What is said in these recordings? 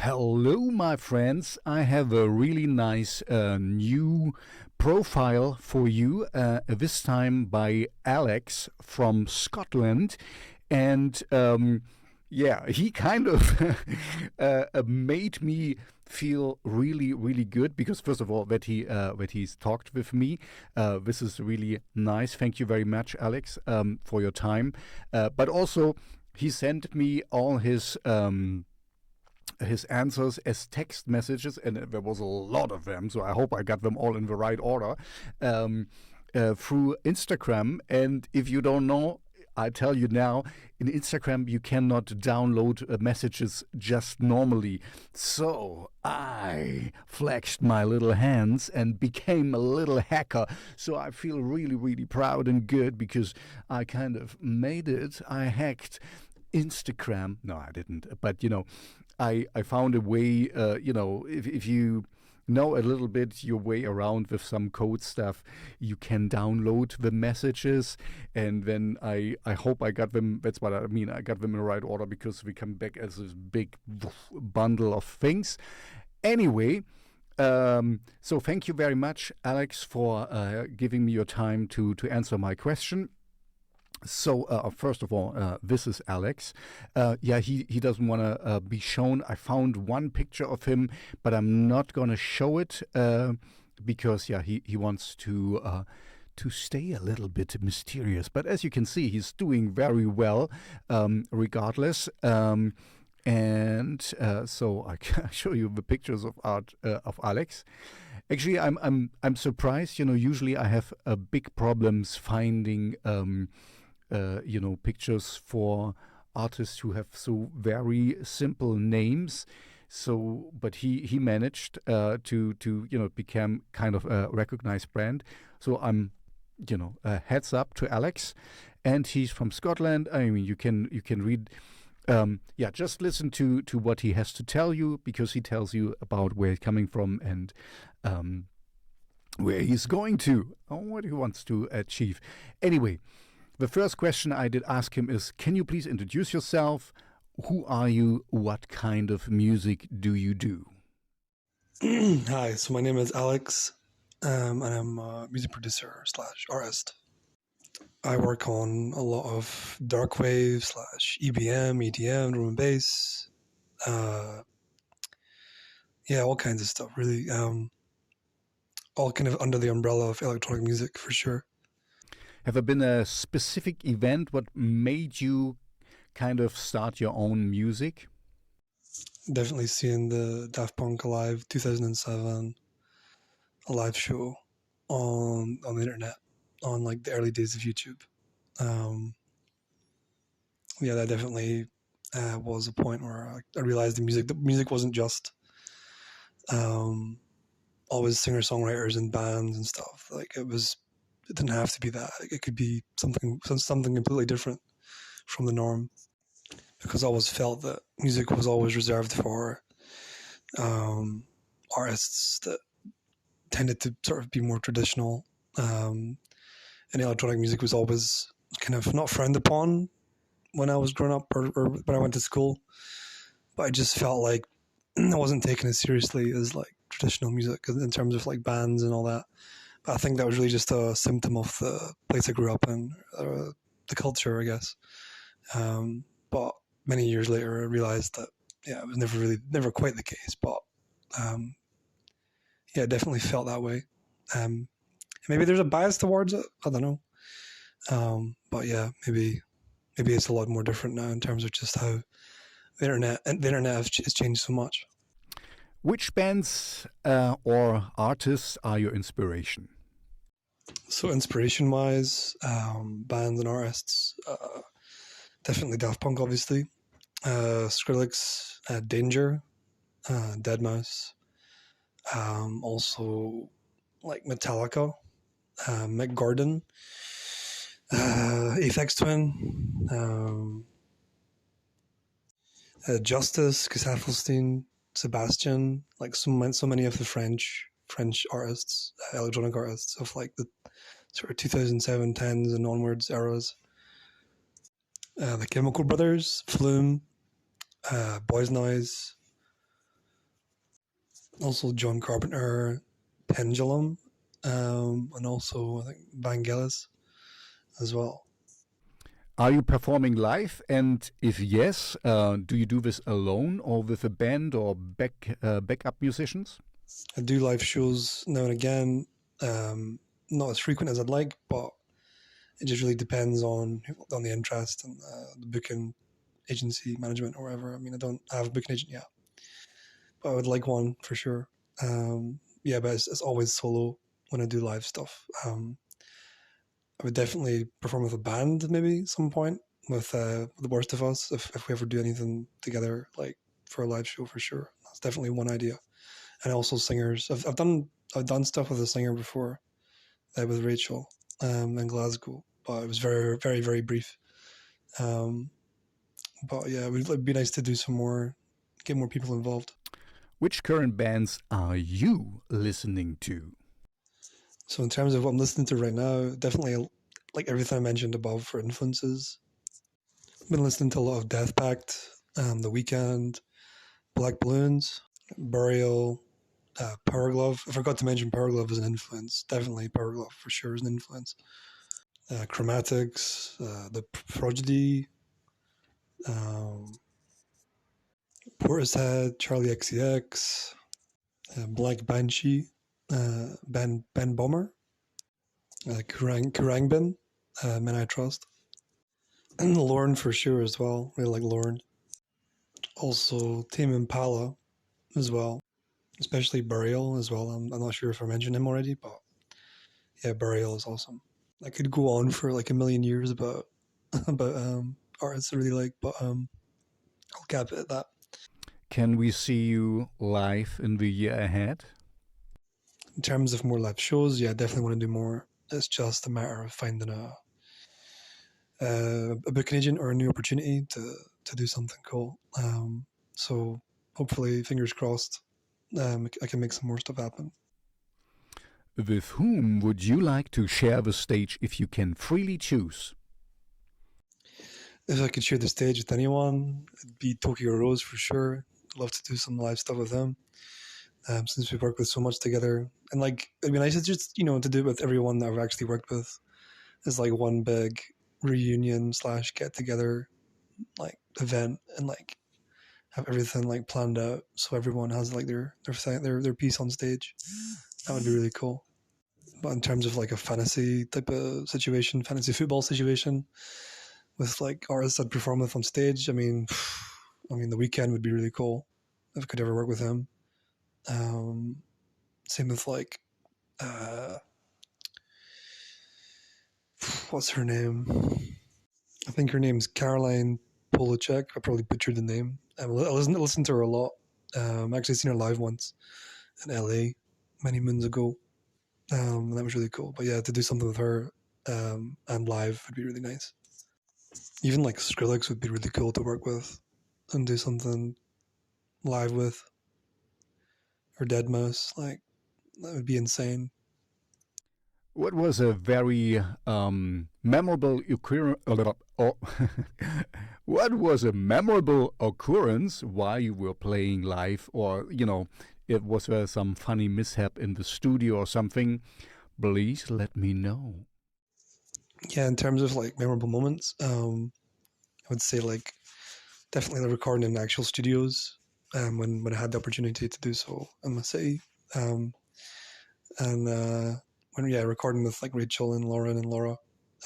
Hello, my friends. I have a really nice new profile for you, this time by Alex from Scotland. And yeah, he kind of made me feel really, really good because, first of all, that he's talked with me. This is really nice. Thank you very much, Alex, for your time. But also, he sent me all his answers as text messages, and there was a lot of them, so I hope I got them all in the right order, through Instagram. And if you don't know, I tell you now, in Instagram you cannot download messages just normally. So I flexed my little hands and became a little hacker. So I feel really, really proud and good because I kind of made it. I hacked Instagram. No, I didn't. But, I found a way, if you know a little bit your way around with some code stuff, you can download the messages. And then I hope I got them. That's what I mean. I got them in the right order because we come back as this big bundle of things. Anyway, so thank you very much, Alex, for giving me your time to answer my question. So, first of all, this is Alex. He doesn't want to be shown. I found one picture of him, but I'm not going to show it because, he wants to stay a little bit mysterious. But as you can see, he's doing very well, regardless. So I can show you the pictures of art of Alex. Actually, I'm surprised. Usually I have big problems finding pictures for artists who have so very simple names. So, but he managed to become kind of a recognized brand. So I'm, heads up to Alex, and he's from Scotland. I mean, you can read. Just listen to what he has to tell you, because he tells you about where he's coming from and where he's going to, or what he wants to achieve. Anyway. The first question I did ask him is, can you please introduce yourself? Who are you? What kind of music do you do? Hi, so my name is Alex, and I'm a music producer / artist. I work on a lot of Darkwave / EBM, EDM, drum and bass, all kinds of stuff, really. All kind of under the umbrella of electronic music, for sure. Have there been a specific event what made you kind of start your own music? Definitely seeing the Daft Punk Alive 2007, a live show on the internet, on like the early days of YouTube. That definitely was a point where I realized the music wasn't just always singer-songwriters and bands and stuff. Like it didn't have to be that. It could be something completely different from the norm, because I always felt that music was always reserved for artists that tended to sort of be more traditional, and electronic music was always kind of not frowned upon when I was growing up or when I went to school. But I just felt like I wasn't taken as seriously as like traditional music in terms of like bands and all that. I think that was really just a symptom of the place I grew up in, the culture, I guess. But many years later, I realized that, it was never quite the case. But, it definitely felt that way. Maybe there's a bias towards it. I don't know. But maybe it's a lot more different now in terms of just how the internet has changed so much. Which bands or artists are your inspiration? So inspiration-wise, bands and artists, definitely Daft Punk, obviously, Skrillex, Danger, Deadmau5, also like Metallica, Mick Gordon, Aphex Twin, Justice, Gesaffelstein, Sebastian, like so many of the French artists, electronic artists of like the sort of 2007, 10s and onwards eras. The Chemical Brothers, Flume, Boys Noise, Also John Carpenter, Pendulum, and also I think Vangelis as well. Are you performing live? And if yes, do you do this alone or with a band or backup musicians? I do live shows now and again, not as frequent as I'd like, but it just really depends on the interest and the booking agency management or whatever. I mean, I don't have a booking agent yet, but I would like one for sure. Yeah, but it's always solo when I do live stuff. I would definitely perform with a band maybe at some point with the Worst of Us if we ever do anything together, like for a live show for sure. That's definitely one idea. And also singers. I've done stuff with a singer before, with Rachel in Glasgow, but it was very, very, very brief. But yeah, it would be nice to do some more, get more people involved. Which current bands are you listening to? So in terms of what I'm listening to right now, definitely like everything I mentioned above for influences. I've been listening to a lot of Death Pact, The Weeknd, Black Balloons, Burial, Power Glove. I forgot to mention Power Glove as an influence. Definitely Power Glove for sure is an influence. Chromatics, The Prodigy, Portishead, Charlie XCX, Black Banshee, Ben Bomber, Kurangbin, Men I Trust, and Lorne for sure as well. Really like Lorne. Also Tame Impala as well, especially Burial as well. I'm not sure if I mentioned him already, but yeah, Burial is awesome. I could go on for like a million years about artists I really like, but I'll cap it at that. Can we see you live in the year ahead? In terms of more live shows, yeah, I definitely want to do more. It's just a matter of finding a booking agent or a new opportunity to do something cool. So hopefully, fingers crossed, I can make some more stuff happen. With whom would you like to share the stage if you can freely choose? If I could share the stage with anyone, it'd be Tokyo Rose for sure. I'd love to do some live stuff with them. Since we've worked with so much together, and like it'd be nice to just to do it with everyone that I've actually worked with. It's like one big reunion / get together, like event, and like have everything like planned out so everyone has like their piece on stage. That would be really cool. But in terms of like a fantasy type of situation, fantasy football situation with like artists I'd perform with on stage, I mean, The Weeknd would be really cool if I could ever work with him. Same with like, what's her name? I think her name's Caroline Polachek. I probably butchered the name. I listened to her a lot. Actually seen her live once in LA many moons ago. And that was really cool. But yeah, to do something with her and live would be really nice. Even like Skrillex would be really cool to work with and do something live with. Or Deadmau5, like that would be insane. What was a very memorable what was a memorable occurrence while you were playing live, or it was some funny mishap in the studio or something? Please let me know. Yeah, in terms of like memorable moments, I would say like definitely the recording in actual studios when I had the opportunity to do so in my city, and when recording with like Rachel and Lauren and Laura,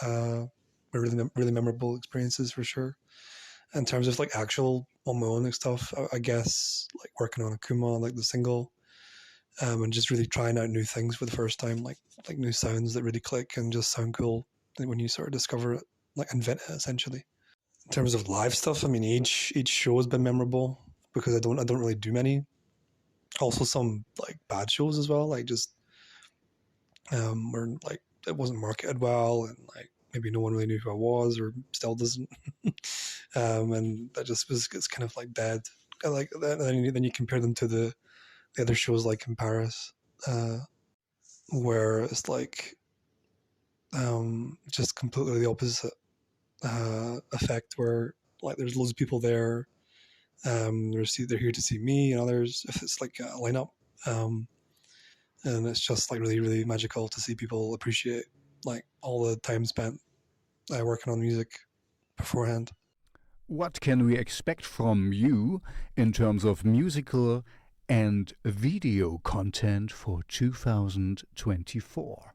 were really memorable experiences for sure. In terms of like actual on my own stuff, I guess like working on Akuma, like the single, and just really trying out new things for the first time, like new sounds that really click and just sound cool when you sort of discover it, like invent it essentially. In terms of live stuff, I mean each show has been memorable because I don't really do many. Also some like bad shows as well, like just where like it wasn't marketed well and like maybe no one really knew who I was or still doesn't. And that just it's kind of like dead. Like then you compare them to the other shows like in Paris, where it's like just completely the opposite effect, where like there's loads of people there. They're here to see me and others. If it's like a lineup, And it's just like really, really magical to see people appreciate like all the time spent working on music beforehand. What can we expect from you in terms of musical and video content for 2024?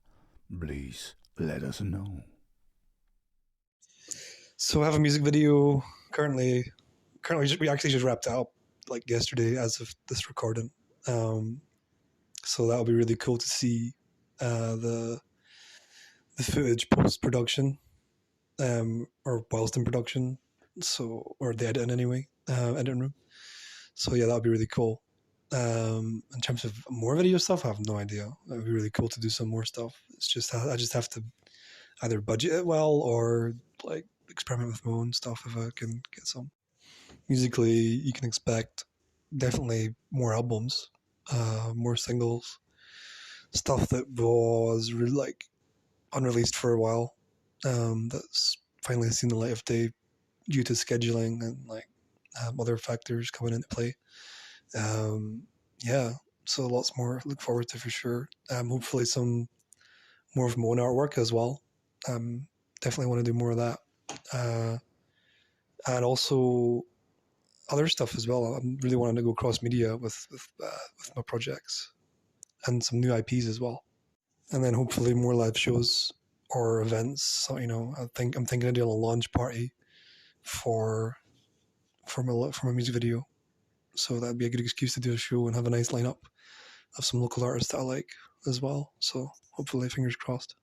Please let us know. So I have a music video currently we actually just wrapped it up like yesterday as of this recording. So that'll be really cool to see the footage post-production or whilst in production, or the editing anyway, editing room. So yeah, that'll be really cool. In terms of more video stuff, I have no idea. It would be really cool to do some more stuff. It's just I just have to either budget it well or like experiment with my own stuff if I can get some. Musically, you can expect definitely more albums, more singles, stuff that was really like unreleased for a while, that's finally seen the light of day due to scheduling and like other factors coming into play. Yeah, so lots more to look forward to for sure. Hopefully some more of my own artwork as well. Definitely want to do more of that. And also other stuff as well. I'm really wanting to go cross media with my projects and some new IPs as well. And then hopefully more live shows or events. So, I'm thinking of doing a launch party for my music video. So that'd be a good excuse to do a show and have a nice lineup of some local artists that I like as well. So hopefully, fingers crossed.